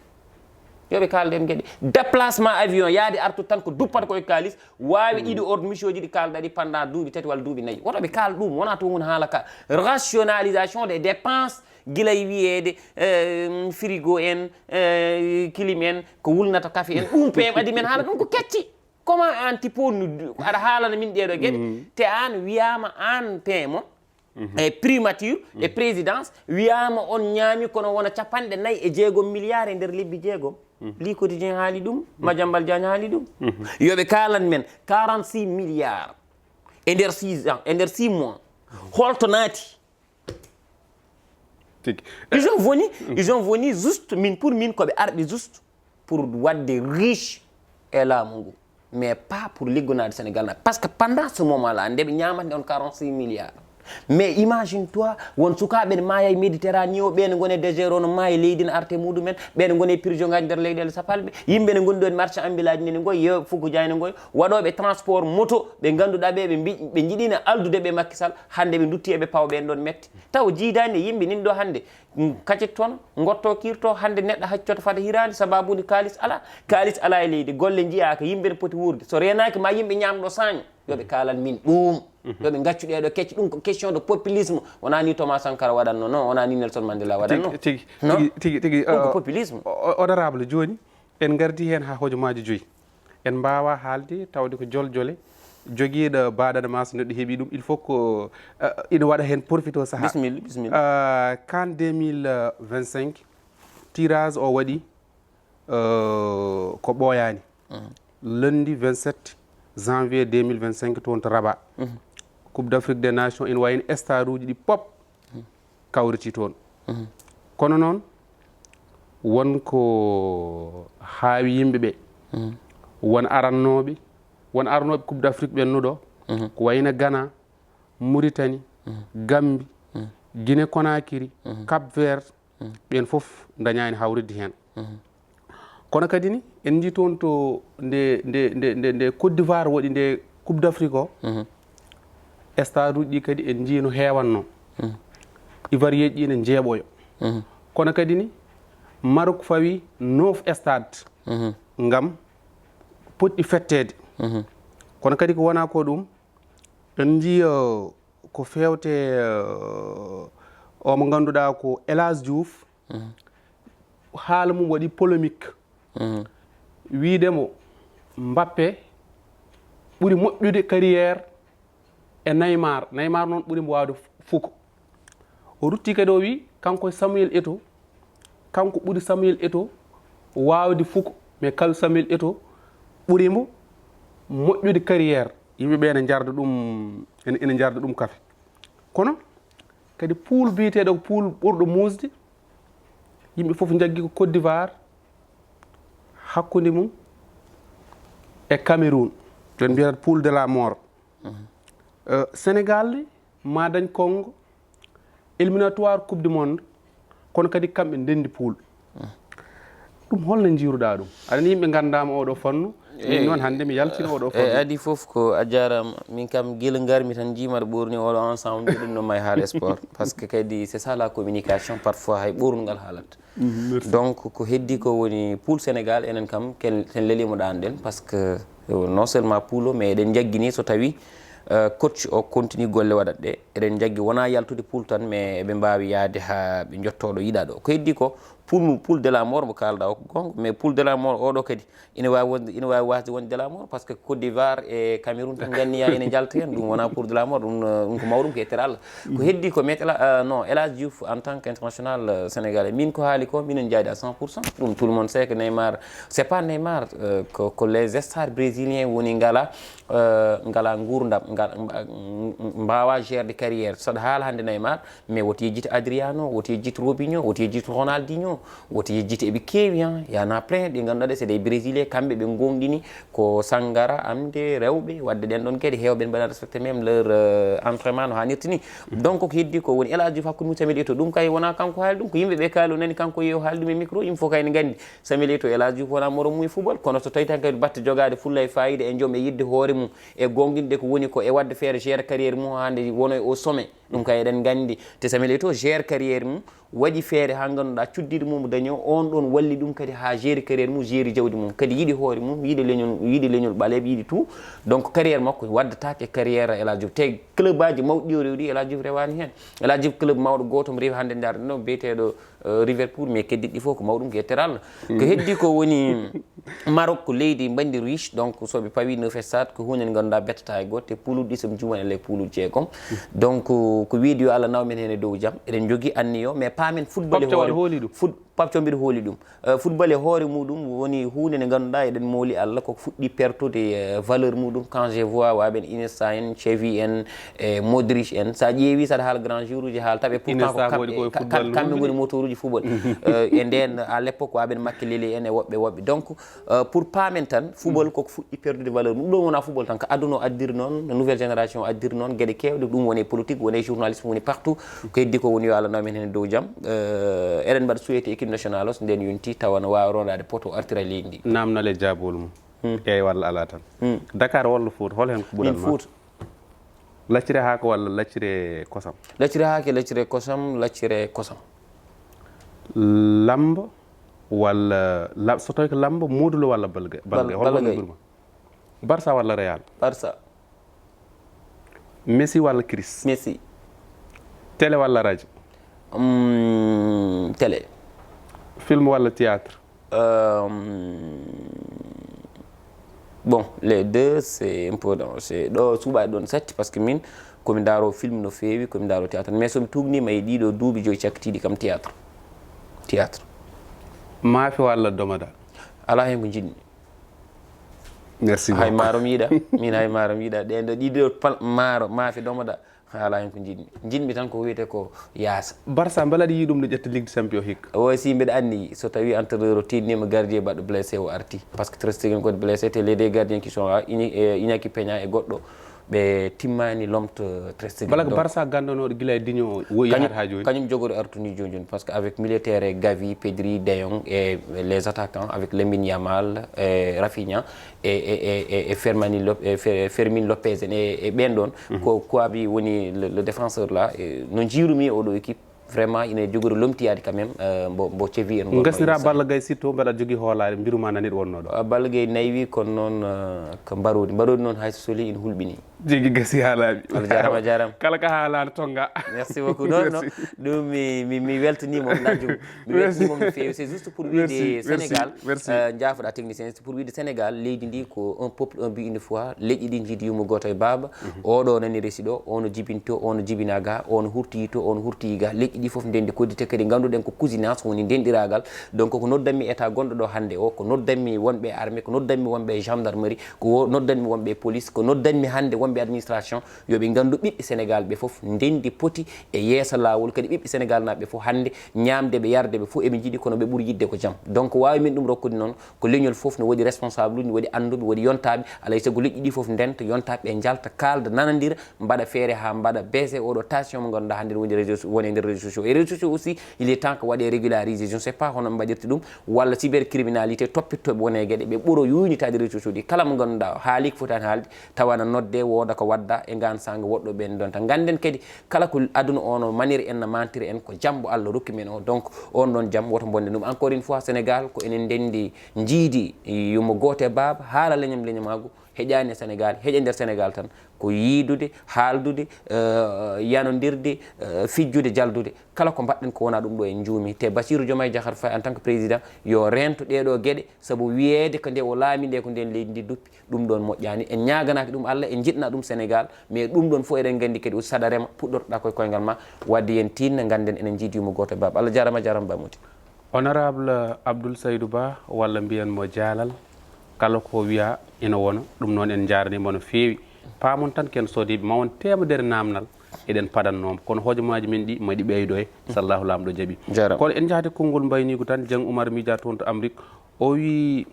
yoɓe kalden gueɗe déplacement avion yaade artu tan ko duppata koye kalis wawi ɗiɗi ordre mission ji ɗi kalɗa ɗi pendant duuɓi 3 walla duuɓi 4 wotoɓe kaala ɗum wona to woni haala ka rationalisation des dépenses guila e wiyede frigo en clim en ko wulnata café en ɗum PM adi men haala ɗum ko kecci comment an tiponu aɗa haalana min ɗeɗo gueɗe te an wiyama an PM o e primature e présidence wiyama on ñaami kono wona 46 milliards e nder lebbi 6 li quotidien haali ɗum Madiambal Diagne haali ɗum yoɓe kalan men 46 milliards e nder 6 ans e nder 6 mois holto naati ils ont venu juste min pour min koɓe arɓe juste pour wadde riche e laamu ngu mais pas pour liggonade Sénégal parce que pendant ce moment là ndeɓe ñamande on 46 milliards mais imagine toi won sukaɓe ne maaya e méditerranée o ɓene gone dégéro no maaya leydi ne arte muɗumen ɓene gone prison ngaji nder leyɗele sapalɓe yimɓe ne goni ɗo e marché ambilaji nene goy yew Fouko Diagne ne goy waɗoɓe transport moto ɓe ganduɗa ɓe jiiɗino aldude ɓe Macky Sall hande ɓe dutti eɓe pawa ɓen ɗon metti taw jiidani yimɓe nin ɗo hande kaccit toon gotto kirto hande neɗɗo haccoto fada hirande sababude kalis ala e leydi golle jiyaka yimɓe ne poti wurde so renaki ma yimɓe ñamɗo saño yoɓe kalan min ɗum yoɓe gaccu ɗeɗo kecce ɗum ko question de populisme wona ni Thomas Sankara waɗanno non wona ni Nelson Mandela waɗanno tigi ɗum ko populisme honorable joni en gardi hen ha hojomaji 5 en mbawa haalde tawde ko joljole joguiɗo baɗana masa neɗɗo heeɓi ɗum il faut que ina waɗa hen profite o saaha bisimilla kan 2025 tirage o waɗi ko ɓooyani lundi 27 janvier 2025 toon to Rabat coupe d'Afrique des nations ina wayno star uji ɗi pop kawriti toon kono noon wonko haawi yimɓeɓe won arannoɓe coupe d'Afrique ɓennuɗo ko wayno Ghana Mauritanie Gambie Guinée Conakry Cap Vert ɓen foof dañani hawridde hen kono kadi ni en jii toon to nde Côte d'Ivoire waɗi nde coupe d'Afrique o stade uji ɗi kadi en jii no heewanno ivoirien ɗi ne jeeɓoyo kono kadi ni Maroc fawi 9 stade ngam poɗɗi fettede kono kadi ko wona ko ɗum en jii ko fewte o mo ganduɗa ko El Hadji Diouf haala mum waɗi polémique wiidemo Mbappé ɓuri moƴƴude carrière e Neymar noon ɓuri mo wawde Fouko o rutti kadi o wi kanko Samuel Eto'o kanko ɓuri Samuel Eto'o wawde Fouko mais kal Samuel Eto'o ɓurimo moƴƴude carrière yimɓeɓe ene jarda ɗum kafe kono kadi pool biyeteɗo ko pool ɓurɗo musde yimɓe foof jaggi ko Côte d'Ivoire hakkunde mum e Cameroun ɓe mbiyata poule de la mort. Sénégal ma dañ Congo éliminatoire coupe du monde kono kadi kamɓe ndendi poule. ɗum holno jiiruɗa ɗum aɗa yimɓe gandama oɗo fannu min noon hannde mi yaltina oɗo fannu adi fof ko a jarama min kam guila garmi tan jiimaɗo ɓorni oɗo ensemble ɗum no may haala sport par ce que kadi c'est ça la communication parfois hay ɓornugal haalata donc ko heddi ko woni poule Sénégal enen kam ten lelimo ɗanɗen par ce que non seulement poule o mais eɗen jaggini so tawi coach o continue golle waɗat ɗe eɗen jaggi wona yaltude poule tan mais eɓe mbawi yaade ha ɓe jottoɗo yiɗa ɗo ko heddi ko poule de la mort mo kalɗa o ko gonga mais poule de la mort oɗo kadi ina wawi wasde wonde de la mort par ce que Côte d'Ivoire e Cameroun tan ganniya ene jalta hen ɗum wona poule de la mort ɗum ko mawɗum ko yettere Allah ko heddi ko maître non El Hadji Diouf en tant qu'international sénégalais min ko haali ko minen jayde à 100%. ɗum tout le monde sait que Neymar c'est pas Neymar ko les stars brésiliens woni ngala gurdam mbawa gerde carrière saɗa haala hande Neymar mais woto yejjite Adriano woto yejjite Robinho woto yejjite Ronaldinho woto yejjite eɓe keewi y en a plein ɗi ganduɗa ɗe c'est des brésiliens kamɓe ɓe gonɗini ko Sangara Amde rewɓe wadde ɗen ɗon kadi hewɓe mbaɗa respecté même leur entraînement no hannirta ni donc ko heddi ko woni El Hadji Diouf hakkude mum Samuel Eto'o ɗum kay wona kanko haali ɗum ko yimɓeɓe kaali o nani kanko yeew haali ɗum e micro yimɓe fof kayne gandi Samuel Eto'o El Hadji Diouf wona moro mum e football kono so tawi tan kadi batte jogade fulla e fayida e joom e yidde hoore mum e gonguinde ko woni ko e wadde feere gére carrière mum hande wono au sommet ɗum kay eɗen gandi te Samuel Eto'o gére carrière mum waɗi feere ha ganduɗa cuddiɗo mum daño on ɗon walli ɗum kadi ha géri carrière mum géri jawdi mum kadi yiiɗi hoore mum yiiɗi leñol ɓaleɓe yiiɗi tout donc carrière makko waddatake carrière El Hadji Diouf te club aji mawɗi o rewɗi El Hadji Diouf rewani hen El Hadji Diouf club mawɗo goto mo rewi hande darde ɗo biyeteɗo Liverpool mais keddiɗi fof ko mawɗum ko yettere Allah ko heddi ko woni Maroc ko leydi bandi riche donc soɓe pawi 9 stade ko hunde nde ganduɗa bettata e goto te pouluɗi somi jumani ele pouluɗi jeegom donc ko wiide yo Allah nawmen hen e dow jaam eɗen jogui anni o mais pamen football papco mbiɗa hooli ɗum football e hoore muɗum woni hunde nde ganduɗa eɗen mooli Allah koko fuɗɗi pertude valeur muɗum quand je vois waɓen Iniesta en Xavi en e Modric en sa ƴeewi saɗa haala grand jour uji haaltaɓe pourtant kamɓe goni moteur uji football e nden à l'époque waɓen Makelele en e woɓɓe donc pour pamen tan football koko fuɗɗi perdude valeur mum ɗum wona football tan ko aduna o addiri noon nouvelle génération addiri noon gueɗe kewɗe ɗum woni politique woni journalisme woni partout ko heddi ko woni yo Allah nawmen hen dow jaam eɗen mbaɗa souhaité équipe nationale o so nden yonti tawa no wawi rondade poto artira leydi ndi namnale jabol mum ƴeewi walla ala tan Dakar walla Fouta hol hen ko ɓuuran ma Fouta laccire haako walla laccire kosam laccire haake laccire kosam laccire kosam lamba walla so tawi ko lamba modulo walla balgay holɓurma Barça walla Real Barça Messi walla Chris Messi télé walla radio télé film walla théâtre bon les deux c'est important c'est ɗo suuɓaɗi ɗon satti par ce que min komi daaro film no feewi komi daaro théâtre mais somi tugnima e ɗiɗo duuɓi joyi cakkitiɗi kam théâtre maafe walla domada ala hen ko jinmi merci hay maaro mi yiiɗa min hay maaro mi yiiɗa ɗen ɗo ɗiɗo maaro maafe domada ala hen ko jinmi tan ko wiyete ko yaasa Barça mbala aɗa yii ɗum no ƴetta ligue des champions hikka o si mbiɗa anndi so tawi entraîneur o tinnima gardien baɗɗo blessé o arti par ce que Ter Stegen kode blessé te les deux gardiens qui sont là Iñaki Peña e goɗɗo ɓe timmani lomto Ter Stegen bala ko Barça gandanoɗo guila e diño o yahata ha joni kañum jogoɗo artuni joni par ce que avec militaire e Gavi Pedri De Jong et les attaquants avec Lamine Yamal e Rafinha e Fermin Lopez en e ɓen ɗon ko Kouabi woni le défenseur là no jiirumi oɗo équipe vraiment ina jogoɗo lomtiyade quand même mbo cevi en gasnira Balla Gaye sitto mbeɗa jogui hoolare mbiruma naniɗo wonnoɗo Balla Gaye naywi kono noon ko mbarodi noon hayso soli ina hulɓini jigui gasi haalaɓi Allah jarama kala ka haalano tonga merci beaucoup non ɗum mi weltanimo najum mi weltanimo no fewi c'est juste pour wiide Sénégal jaafoɗa technicien c'est pour wiide Sénégal leydi ndi ko un peuple un but une fois leƴƴi ɗi jiidi yumo goto e baaba oɗo nani resi ɗo ono jibinto ono jibina ga ono hurtiyi to ono hurtiyi ga leƴƴi ɗi foof ndendi koddite kadi ganduɗen ko cousinage woni ndenɗiragal donc ko noddanmi état gonɗo ɗo hande o ko noddanmi wonɓe armée ko noddanmi wonɓe gendarmerie ko noddanmi wonɓe police ko noddanmi hande wonɓe wonɓe administration yoɓe gandu ɓiɓɓe sénégal ɓe fof ndendi poti e yeesa lawol kadi ɓiɓɓe sénégal naɓe fof hannde ñamdeɓe yardeɓe fof eɓe jiiɗi kono ɓe ɓuuri yidde ko jaam donc wawi min ɗum rokkude noon ko leñol fof ne woodi responsable uji ne woodi anduɓe woodi yontaɓe alay saago leƴƴi ɗi fof ndenta yontaɓe ɓe jalta kalda nanodira mbaɗa feere ha mbaɗa baissé oɗo tension mo ganduɗa hannde woni e nder réseaux sociaux et réseaux sociaux aussi il est temps que waɗe régularisé je ne sais pas hono mbaɗirta ɗum walla cybercriminalité toppittoɓe wone gueɗe ɓe ɓuuro yuynitade réseaux sociaux ɗi kala mo ganduɗa haali ko fotani haalde tawana nodde wooda ko wadda e gan sanga woɗɗo ɓen donta ganden kadi kala ko aduna ono maniére en no mantiri en ko jambo Allah rokki men o donc on ɗon jaam woto bonde ɗum encore une fois Sénégal ko enen ndendi jiidi yumo goote baaba haala leñamagu heƴani e Sénégal heƴe nder Sénégal tan ko yiidude haaldude yanodirde fijjude jaldude kala ko mbaɗɗen ko wona ɗum ɗo en juumi te Bassirou Diomaye Diakhar Faye en tant que président yo rento ɗeɗo gueɗe saabu wiyeede ko nde o laami nde ko nden leydi ndi duppi ɗum ɗon moƴƴani en ñaganaki ɗum Allah en jiɗna ɗum Sénégal mais ɗum ɗon fof eɗen gandi kadi saɗa rema puɗɗortoɗa koye koyngal ma wadde yen tinno ganden enen jiidimo goto baba Allah jarama Ba Mody. Honorable Abdoul Saydou Ba walla mbiyanmo Dialal kala ko wiya ina wona ɗum noon en jaranimo no feewi paamon tan ken soodiɓe ma won temedere namdal eɗen paɗannoma kono hojomaji men ɗi maɗi ɓeydo e sallahu lamɗo jaaɓi kono en jahade konngol mbaynigo tan Dieng Oumar Mija toon to Amérique o wi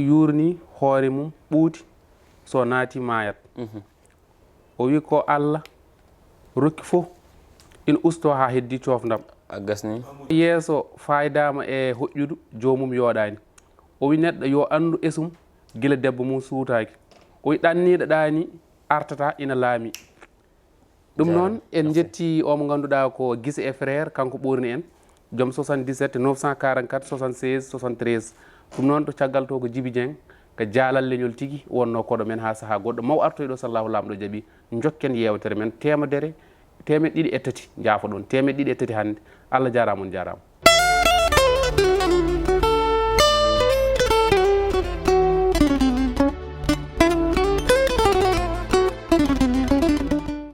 yurni hoore mum ɓuuti so naati mayat o wi ko Allah rokki fof ina usto ha heddi cofdam a gasni yeeso faydama e hoƴƴudu jomum yooɗani o wi neɗɗo yo andu esum gila debbo mum suutaki o wi ɗanniɗo ɗani artata ina laami ɗum noon en jetti omo ganduɗa ko Guisse et frère kanko ɓurni en joom 77 944 76 73 ɗum noon to caggal to ko Djiby Dieng ko jaalal leñol tigui wonno koɗo men ha saaha goɗɗo maw artoy ɗo sallahu lamɗo jaaɓi jokken yewtere men temedere 2 e 3 jaafo ɗon 2 e 3 hannde Allah jarama on jarama